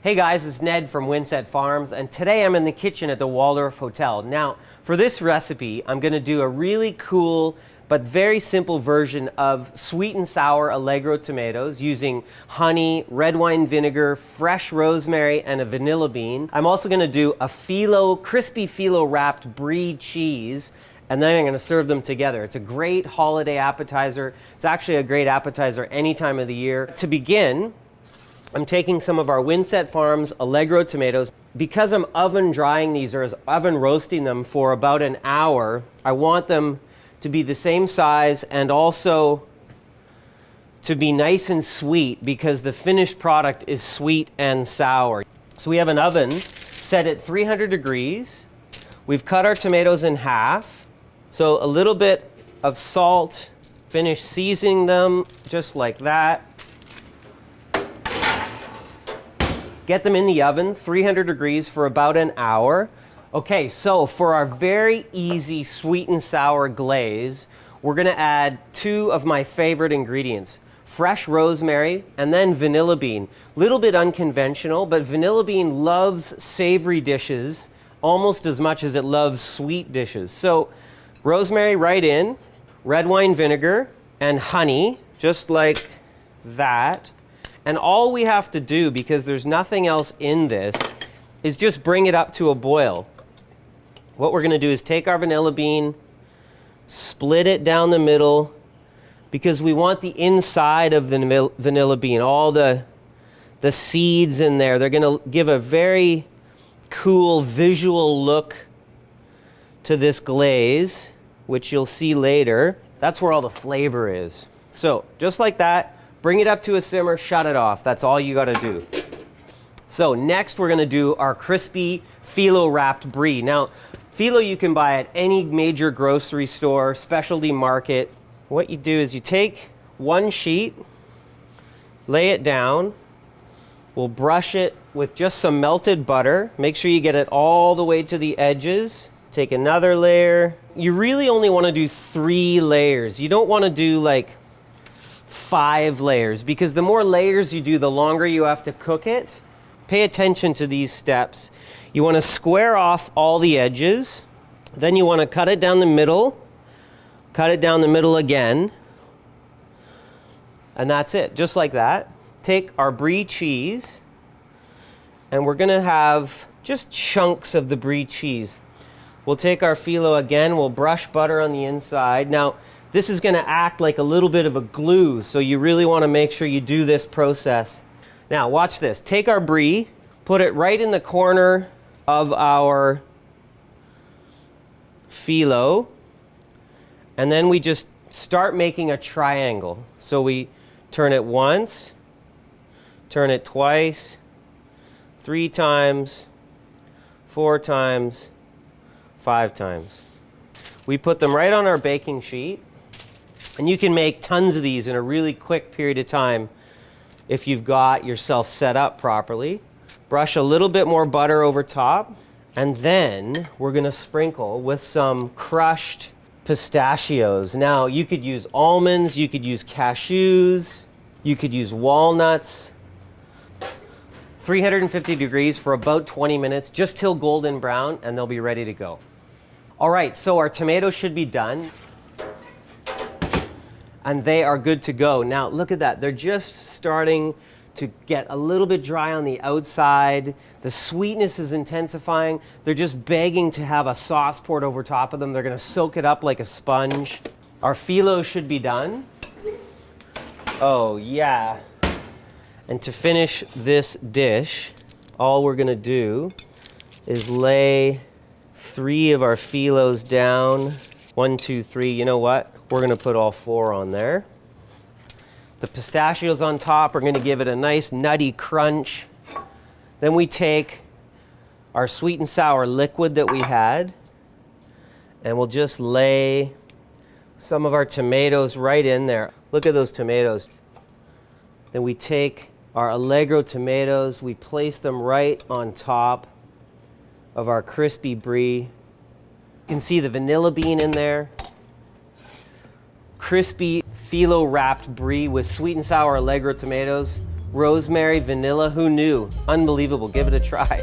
Hey guys, it's Ned from Windset Farms, and today I'm in the kitchen at the Waldorf Hotel. Now, for this recipe, I'm going to do a really cool but very simple version of sweet and sour Allegro tomatoes using honey, red wine vinegar, fresh rosemary, and a vanilla bean. I'm also going to do a crispy Filo-Wrapped Brie cheese, and then I'm going to serve them together. It's a great holiday appetizer. It's actually a great appetizer any time of the year. To begin, I'm taking some of our Windset Farms Allegro tomatoes. Because I'm oven drying these or oven roasting them for about an hour, I want them to be the same size and also to be nice and sweet because the finished product is sweet and sour. So we have an oven set at 300 degrees. We've cut our tomatoes in half. So a little bit of salt, finish seasoning them just like that. Get them in the oven, 300 degrees for about an hour. Okay, so for our very easy sweet and sour glaze, we're gonna add two of my favorite ingredients, fresh rosemary and then vanilla bean. Little bit unconventional, but vanilla bean loves savory dishes almost as much as it loves sweet dishes. So rosemary right in, red wine vinegar, and honey, just like that. And all we have to do, because there's nothing else in this, is just bring it up to a boil. What we're going to do is take our vanilla bean, split it down the middle, because we want the inside of the vanilla bean, all the seeds in there. They're going to give a very cool visual look to this glaze, which you'll see later. That's where all the flavor is. So just like that. Bring it up to a simmer, shut it off. That's all you gotta do. So next we're gonna do our crispy Filo-Wrapped Brie. Now, phyllo you can buy at any major grocery store, specialty market. What you do is you take one sheet, lay it down. We'll brush it with just some melted butter. Make sure you get it all the way to the edges. Take another layer. You really only wanna do 3 layers. You don't wanna do like 5 layers, because the more layers you do, the longer you have to cook it. Pay attention to these steps. You want to square off all the edges. Then you want to cut it down the middle. Cut it down the middle again. And that's it, just like that. Take our Brie cheese, and we're going to have just chunks of the Brie cheese. We'll take our phyllo again. We'll brush butter on the inside. Now, this is going to act like a little bit of a glue, so you really want to make sure you do this process. Now, watch this. Take our Brie, put it right in the corner of our phyllo, and then we just start making a triangle. So we turn it once, turn it twice, 3 times, 4 times, 5 times. We put them right on our baking sheet. And you can make tons of these in a really quick period of time if you've got yourself set up properly. Brush a little bit more butter over top. And then we're going to sprinkle with some crushed pistachios. Now, you could use almonds, you could use cashews, you could use walnuts. 350 degrees for about 20 minutes, just till golden brown, and they'll be ready to go. All right, so our tomatoes should be done. And they are good to go. Now, look at that. They're just starting to get a little bit dry on the outside. The sweetness is intensifying. They're just begging to have a sauce poured over top of them. They're going to soak it up like a sponge. Our phyllo should be done. Oh, yeah. And to finish this dish, all we're going to do is lay 3 of our phyllos down. 1, 2, 3. You know what? We're going to put all 4 on there. The pistachios on top are going to give it a nice nutty crunch. Then we take our sweet and sour liquid that we had, and we'll just lay some of our tomatoes right in there. Look at those tomatoes. Then we take our Allegro tomatoes, we place them right on top of our crispy Brie. You can see the vanilla bean in there. Crispy Filo-Wrapped Brie with sweet and sour Allegro tomatoes. rosemary, vanilla. Who knew? Unbelievable. Give it a try.